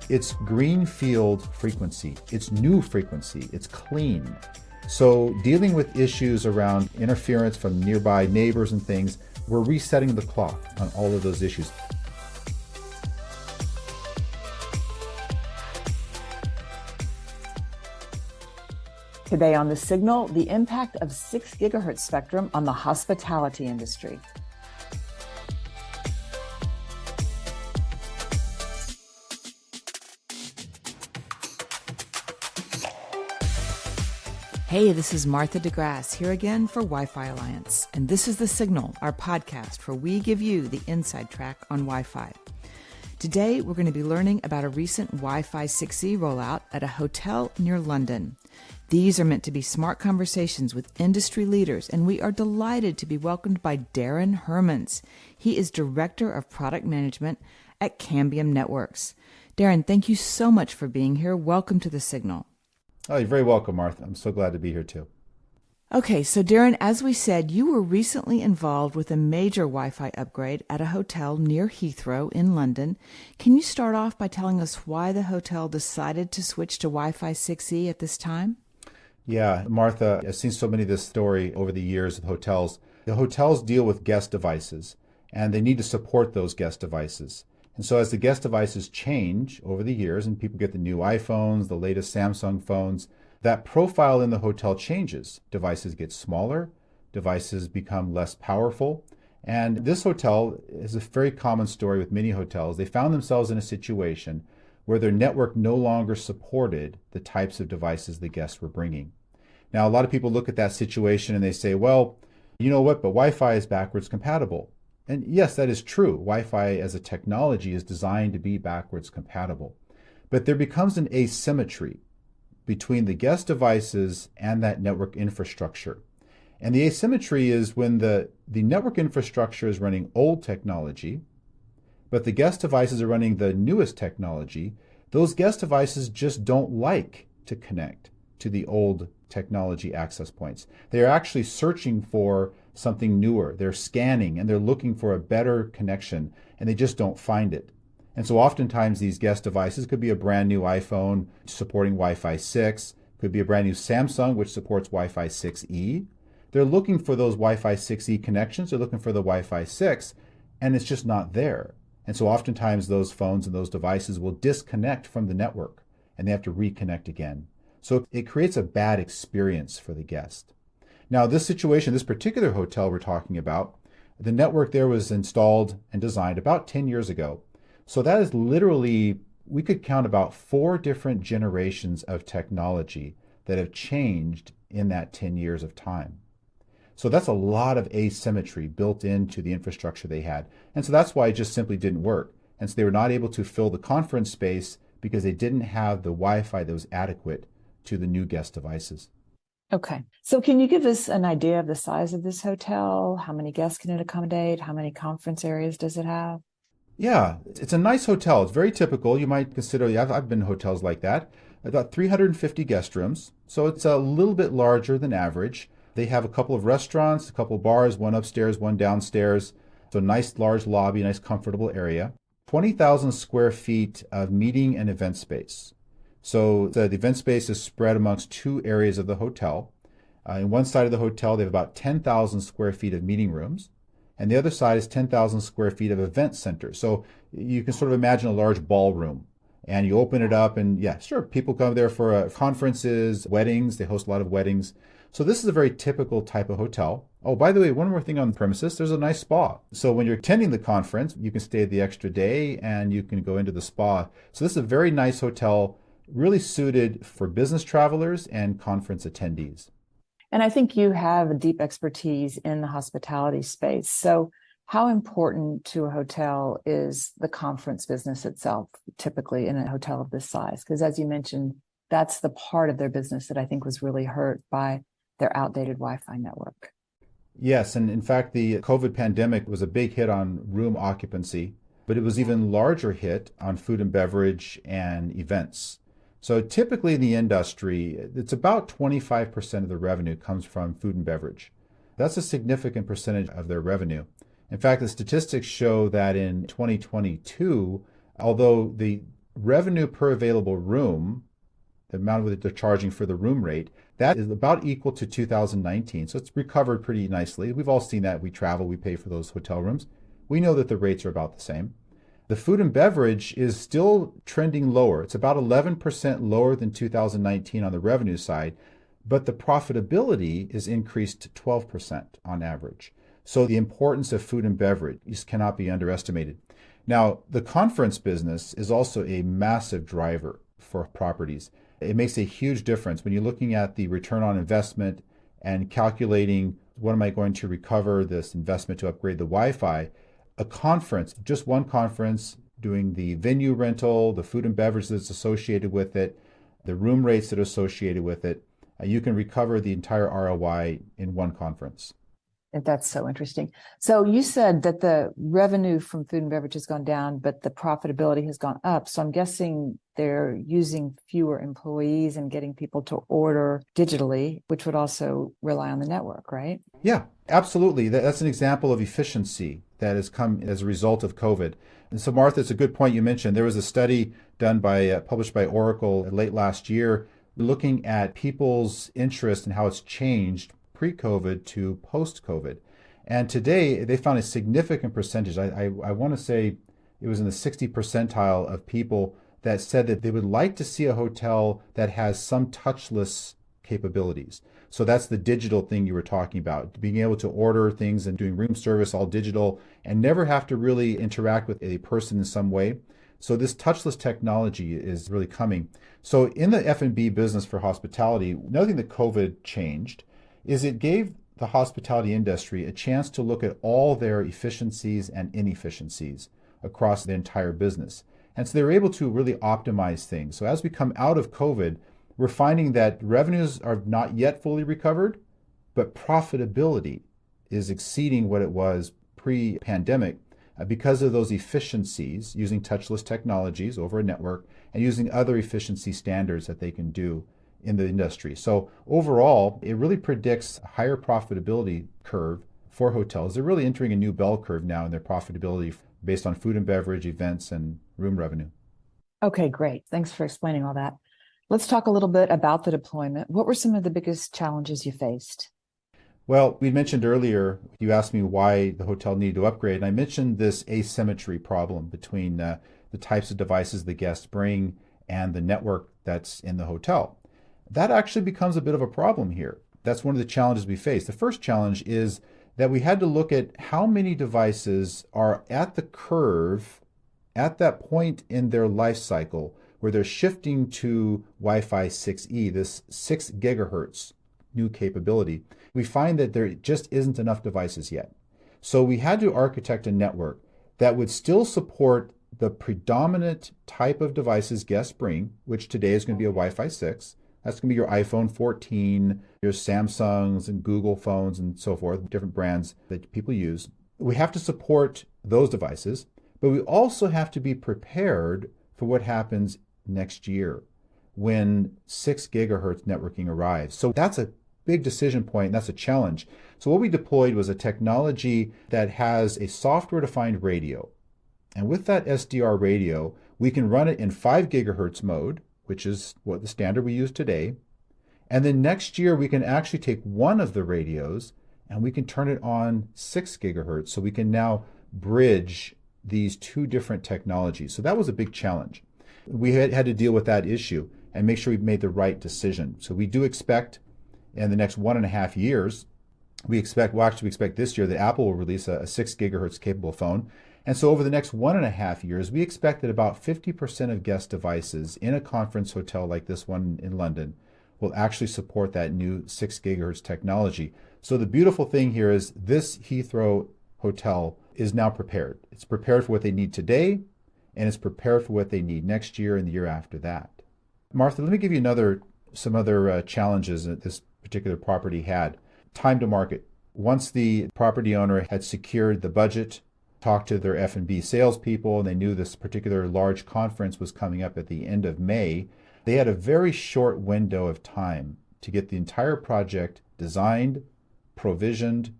It's greenfield frequency. It's new frequency. It's clean. So dealing with issues around interference from nearby neighbors and things, we're resetting the clock on all of those issues. Today on The Signal, the impact of 6 gigahertz spectrum on the hospitality industry. Hey, this is Martha DeGrasse here again for Wi-Fi Alliance, and this is The Signal, our podcast where we give you the inside track on Wi-Fi. Today, we're going to be learning about a recent Wi-Fi 6E rollout at a hotel near London. These are meant to be smart conversations with industry leaders, and we are delighted to be welcomed by Daran Hermans. He is Director of Product Management at Cambium Networks. Daran, thank you so much for being here. Welcome to The Signal. Oh, you're very welcome, Martha. I'm so glad to be here too. Okay, so Daran, as we said, you were recently involved with a major Wi-Fi upgrade at a hotel near Heathrow in London. Can you start off by telling us why the hotel decided to switch to Wi-Fi 6E at this time? Yeah, Martha, I've seen so many of this story over the years with hotels. The hotels deal with guest devices, and they need to support those guest devices. And so as the guest devices change over the years and people get the new iPhones, the latest Samsung phones, that profile in the hotel changes. Devices get smaller, devices become less powerful. And this hotel is a very common story with many hotels. They found themselves in a situation where their network no longer supported the types of devices the guests were bringing. Now, a lot of people look at that situation and they say, well, you know what, but Wi-Fi is backwards compatible. And yes, that is true. Wi-Fi as a technology is designed to be backwards compatible. But there becomes an asymmetry between the guest devices and that network infrastructure. And the asymmetry is when the network infrastructure is running old technology, but the guest devices are running the newest technology. Those guest devices just don't like to connect to the old technology access points. They are actually searching for something newer. They're scanning and they're looking for a better connection, and they just don't find it. And so oftentimes these guest devices could be a brand new iPhone supporting Wi-Fi 6, could be a brand new Samsung which supports Wi-Fi 6E. They're looking for those Wi-Fi 6E connections, they're looking for the Wi-Fi 6, and it's just not there. And so oftentimes those phones and those devices will disconnect from the network and they have to reconnect again. So it creates a bad experience for the guest. Now, this situation, this particular hotel we're talking about, the network there was installed and designed about 10 years ago. So that is literally, we could count about 4 different generations of technology that have changed in that 10 years of time. So that's a lot of asymmetry built into the infrastructure they had. And so that's why it just simply didn't work. And so they were not able to fill the conference space because they didn't have the Wi-Fi that was adequate to the new guest devices. Okay. So can you give us an idea of the size of this hotel? How many guests can it accommodate? How many conference areas does it have? Yeah, it's a nice hotel. It's very typical. You might consider, I've been in hotels like that, about 350 guest rooms. So it's a little bit larger than average. They have a couple of restaurants, a couple of bars, one upstairs, one downstairs. So nice large lobby, nice comfortable area. 20,000 square feet of meeting and event space. So the event space is spread amongst 2 areas of the hotel. In one side of the hotel, they have about 10,000 square feet of meeting rooms. And the other side is 10,000 square feet of event center. So you can sort of imagine a large ballroom. And you open it up and yeah, sure, people come there for conferences, weddings. They host a lot of weddings. So this is a very typical type of hotel. Oh, by the way, one more thing on the premises, there's a nice spa. So when you're attending the conference, you can stay the extra day and you can go into the spa. So this is a very nice hotel, really suited for business travelers and conference attendees. And I think you have a deep expertise in the hospitality space. So how important to a hotel is the conference business itself, typically in a hotel of this size? Because as you mentioned, that's the part of their business that I think was really hurt by their outdated Wi-Fi network. Yes, and in fact, the COVID pandemic was a big hit on room occupancy, but it was even larger hit on food and beverage and events. So typically in the industry, it's about 25% of the revenue comes from food and beverage. That's a significant percentage of their revenue. In fact, the statistics show that in 2022, although the revenue per available room, the amount that they're charging for the room rate, that is about equal to 2019. So it's recovered pretty nicely. We've all seen that. We travel, we pay for those hotel rooms. We know that the rates are about the same. The food and beverage is still trending lower. It's about 11% lower than 2019 on the revenue side, but the profitability is increased to 12% on average. So the importance of food and beverage just cannot be underestimated. Now, the conference business is also a massive driver for properties. It makes a huge difference when you're looking at the return on investment and calculating what am I going to recover this investment to upgrade the Wi-Fi. A conference, just one conference, doing the venue rental, the food and beverage that's associated with it, the room rates that are associated with it, you can recover the entire ROI in one conference. That's so interesting. So you said that the revenue from food and beverage has gone down, but the profitability has gone up. So I'm guessing they're using fewer employees and getting people to order digitally, which would also rely on the network, right? Yeah, absolutely. That's an example of efficiency that has come as a result of COVID. And so, Martha, it's a good point you mentioned. There was a study done published by Oracle late last year looking at people's interest and how it's changed pre-COVID to post-COVID. And today they found a significant percentage, I want to say it was in the 60 percentile of people that said that they would like to see a hotel that has some touchless capabilities. So that's the digital thing you were talking about, being able to order things and doing room service all digital and never have to really interact with a person in some way. So this touchless technology is really coming. So in the F&B business for hospitality, another thing that COVID changed is it gave the hospitality industry a chance to look at all their efficiencies and inefficiencies across the entire business. And so they were able to really optimize things. So as we come out of COVID, we're finding that revenues are not yet fully recovered, but profitability is exceeding what it was pre-pandemic because of those efficiencies using touchless technologies over a network and using other efficiency standards that they can do in the industry. So overall, it really predicts a higher profitability curve for hotels. They're really entering a new bell curve now in their profitability based on food and beverage, events, and room revenue. Okay, great. Thanks for explaining all that. Let's talk a little bit about the deployment. What were some of the biggest challenges you faced? Well, we mentioned earlier, you asked me why the hotel needed to upgrade, and I mentioned this asymmetry problem between the types of devices the guests bring and the network that's in the hotel. That actually becomes a bit of a problem here. That's one of the challenges we face. The first challenge is that we had to look at how many devices are at the curve at that point in their life cycle where they're shifting to Wi-Fi 6E, this 6 gigahertz new capability. We find that there just isn't enough devices yet. So we had to architect a network that would still support the predominant type of devices guests bring, which today is going to be a Wi-Fi 6. That's going to be your iPhone 14, your Samsungs and Google phones and so forth, different brands that people use. We have to support those devices, but we also have to be prepared for what happens next year when 6 gigahertz networking arrives. So that's a big decision point, and that's a challenge. So what we deployed was a technology that has a software-defined radio. And with that SDR radio, we can run it in 5 gigahertz mode, which is what the standard we use today. And then next year, we can actually take one of the radios and we can turn it on 6 gigahertz. So we can now bridge these two different technologies. So that was a big challenge. We had to deal with that issue and make sure we made the right decision. So we do expect in the next 1.5 years, we expect this year that Apple will release a 6 gigahertz capable phone. And so over the next 1.5 years, we expect that about 50% of guest devices in a conference hotel like this one in London will actually support that new 6 gigahertz technology. So the beautiful thing here is this Heathrow hotel is now prepared. It's prepared for what they need today, and it's prepared for what they need next year and the year after that. Martha, let me give you some other challenges that this particular property had. Time to market. Once the property owner had secured the budget, talked to their F&B salespeople, and they knew this particular large conference was coming up at the end of May, they had a very short window of time to get the entire project designed, provisioned,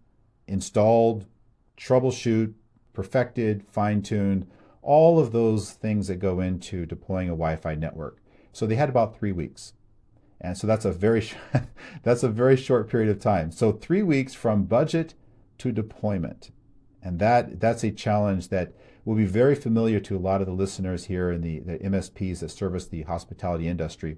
installed, troubleshoot, perfected, fine-tuned, all of those things that go into deploying a Wi-Fi network. So they had about 3 weeks. And so that's a very that's a very short period of time. So 3 weeks from budget to deployment. And that's a challenge that will be very familiar to a lot of the listeners here in the MSPs that service the hospitality industry.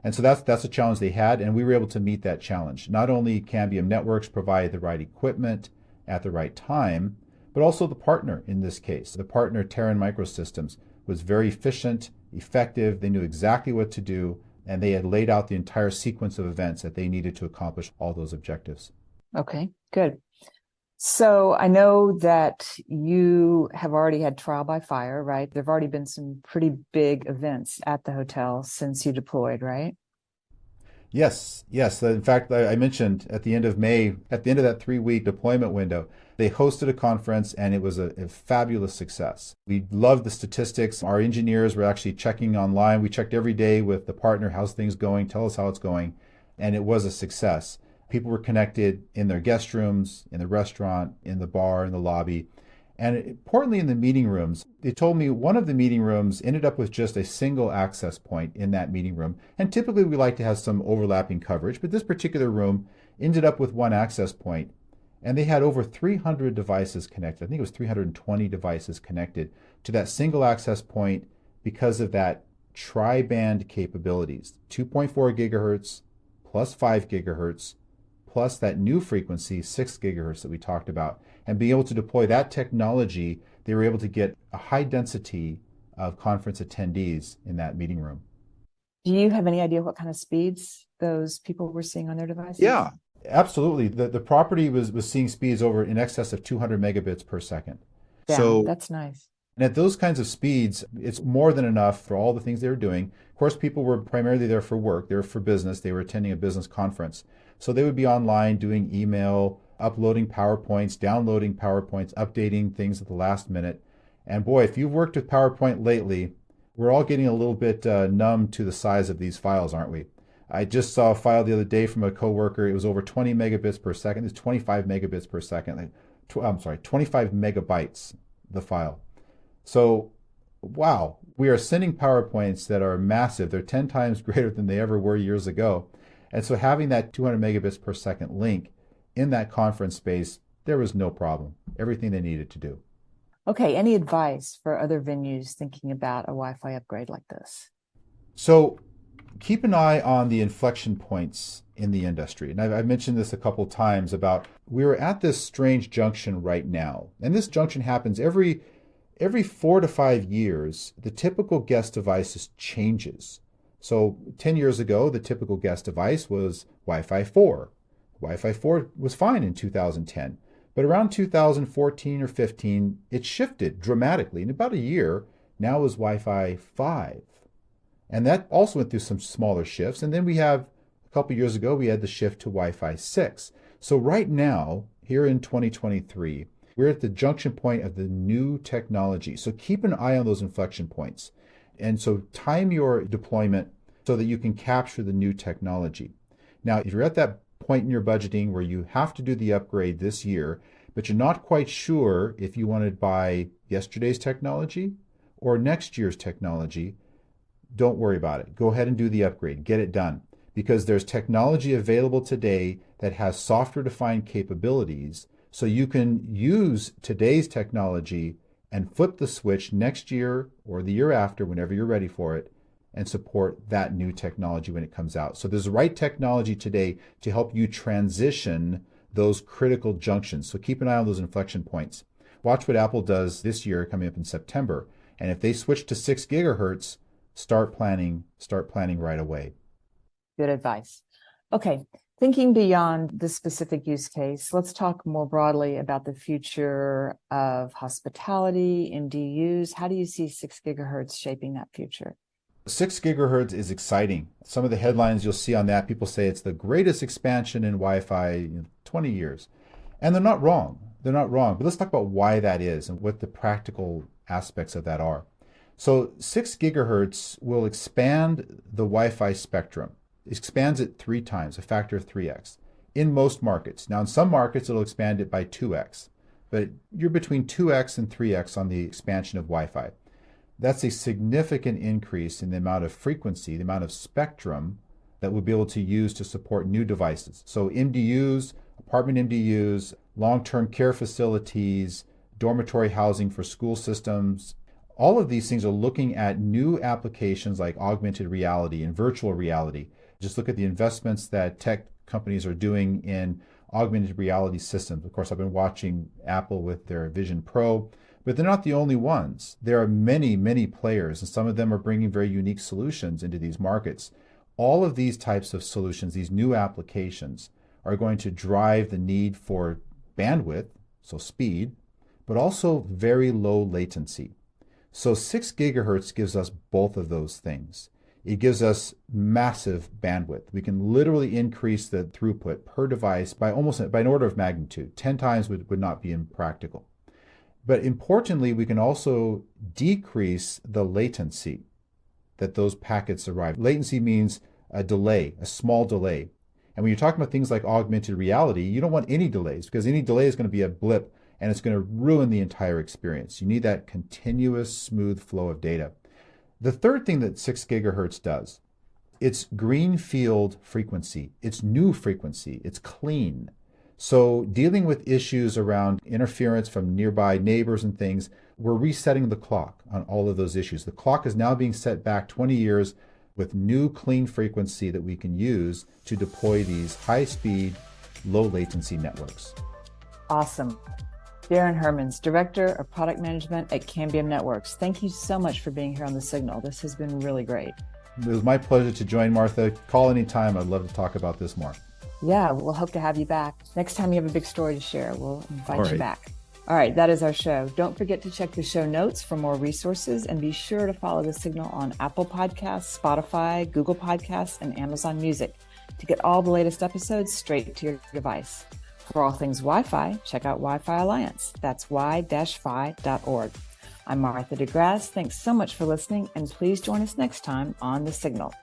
And so that's a challenge they had, and we were able to meet that challenge. Not only Cambium Networks provided the right equipment at the right time, but also the partner in this case. The partner, Daran Microsystems, was very efficient, effective. They knew exactly what to do, and they had laid out the entire sequence of events that they needed to accomplish all those objectives. Okay, good. So I know that you have already had trial by fire, right? There have already been some pretty big events at the hotel since you deployed, right? Yes, yes. In fact, I mentioned at the end of May, at the end of that 3-week deployment window, they hosted a conference and it was a fabulous success. We loved the statistics. Our engineers were actually checking online. We checked every day with the partner, how's things going, tell us how it's going. And it was a success. People were connected in their guest rooms, in the restaurant, in the bar, in the lobby. And importantly, in the meeting rooms, they told me one of the meeting rooms ended up with just a single access point in that meeting room. And typically we like to have some overlapping coverage, but this particular room ended up with one access point. And they had over 300 devices connected. I think it was 320 devices connected to that single access point because of that tri-band capabilities, 2.4 gigahertz plus 5 gigahertz, plus that new frequency, 6 gigahertz that we talked about. And being able to deploy that technology, they were able to get a high density of conference attendees in that meeting room. Do you have any idea what kind of speeds those people were seeing on their devices? Yeah, absolutely. The property was seeing speeds over in excess of 200 megabits per second. Yeah, So that's nice. And at those kinds of speeds, it's more than enough for all the things they were doing. Of course, people were primarily there for work. They were for business. They were attending a business conference. So they would be online doing email, uploading PowerPoints, downloading PowerPoints, updating things at the last minute. And boy, if you've worked with PowerPoint lately, we're all getting a little bit numb to the size of these files, aren't we? I just saw a file the other day from a coworker. It was over 20 megabits per second. It's 25 megabits per second. I'm sorry, 25 megabytes, the file. So, wow, we are sending PowerPoints that are massive. They're 10 times greater than they ever were years ago. And so having that 200 megabits per second link in that conference space, there was no problem. Everything they needed to do. Okay, any advice for other venues thinking about a Wi-Fi upgrade like this? So keep an eye on the inflection points in the industry. And I've mentioned this a couple times about we're at this strange junction right now. And this junction happens every 4 to 5 years. The typical guest device changes. So 10 years ago, the typical guest device was Wi-Fi 4. Wi-Fi 4 was fine in 2010. But around 2014 or 15, it shifted dramatically. In about a year, now is Wi-Fi 5. And that also went through some smaller shifts. And then we have, a couple years ago, we had the shift to Wi-Fi 6. So right now, here in 2023, we're at the junction point of the new technology. So keep an eye on those inflection points. And so time your deployment so that you can capture the new technology. Now, if you're at that point in your budgeting where you have to do the upgrade this year, but you're not quite sure if you want to buy yesterday's technology or next year's technology, don't worry about it. Go ahead and do the upgrade. Get it done. Because there's technology available today that has software-defined capabilities, so you can use today's technology and flip the switch next year or the year after, whenever you're ready for it, and support that new technology when it comes out. So there's the right technology today to help you transition those critical junctions. So keep an eye on those inflection points. Watch what Apple does this year coming up in September. And if they switch to 6 gigahertz, start planning right away. Good advice. Okay, thinking beyond the specific use case, let's talk more broadly about the future of hospitality in DUs. How do you see 6 gigahertz shaping that future? 6 gigahertz is exciting. Some of the headlines you'll see on that, people say it's the greatest expansion in Wi-Fi in 20 years. And they're not wrong. They're not wrong. But let's talk about why that is and what the practical aspects of that are. So 6 gigahertz will expand the Wi-Fi spectrum. It expands it 3 times, a factor of 3x, in most markets. Now, in some markets, it'll expand it by 2x. But you're between 2x and 3x on the expansion of Wi-Fi. That's a significant increase in the amount of frequency, the amount of spectrum that we'll be able to use to support new devices. So MDUs, apartment MDUs, long-term care facilities, dormitory housing for school systems, all of these things are looking at new applications like augmented reality and virtual reality. Just look at the investments that tech companies are doing in augmented reality systems. Of course, I've been watching Apple with their Vision Pro, but they're not the only ones. There are many, many players, and some of them are bringing very unique solutions into these markets. All of these types of solutions, these new applications, are going to drive the need for bandwidth, so speed, but also very low latency. So 6 gigahertz gives us both of those things. It gives us massive bandwidth. We can literally increase the throughput per device by an order of magnitude. 10 times would not be impractical. But importantly, we can also decrease the latency that those packets arrive. Latency means a delay, a small delay. And when you're talking about things like augmented reality, you don't want any delays, because any delay is going to be a blip and it's going to ruin the entire experience. You need that continuous, smooth flow of data. The third thing that 6 gigahertz does, it's greenfield frequency. It's new frequency. It's clean. So dealing with issues around interference from nearby neighbors and things, we're resetting the clock on all of those issues. The clock is now being set back 20 years with new clean frequency that we can use to deploy these high-speed, low-latency networks. Awesome. Daran Hermans, Director of Product Management at Cambium Networks. Thank you so much for being here on The Signal. This has been really great. It was my pleasure to join, Martha. Call anytime. I'd love to talk about this more. Yeah, we'll hope to have you back. Next time you have a big story to share, we'll invite you back. All right, that is our show. Don't forget to check the show notes for more resources, and be sure to follow The Signal on Apple Podcasts, Spotify, Google Podcasts, and Amazon Music to get all the latest episodes straight to your device. For all things Wi-Fi, check out Wi-Fi Alliance. That's y-fi.org. I'm Martha DeGrasse. Thanks so much for listening, and please join us next time on The Signal.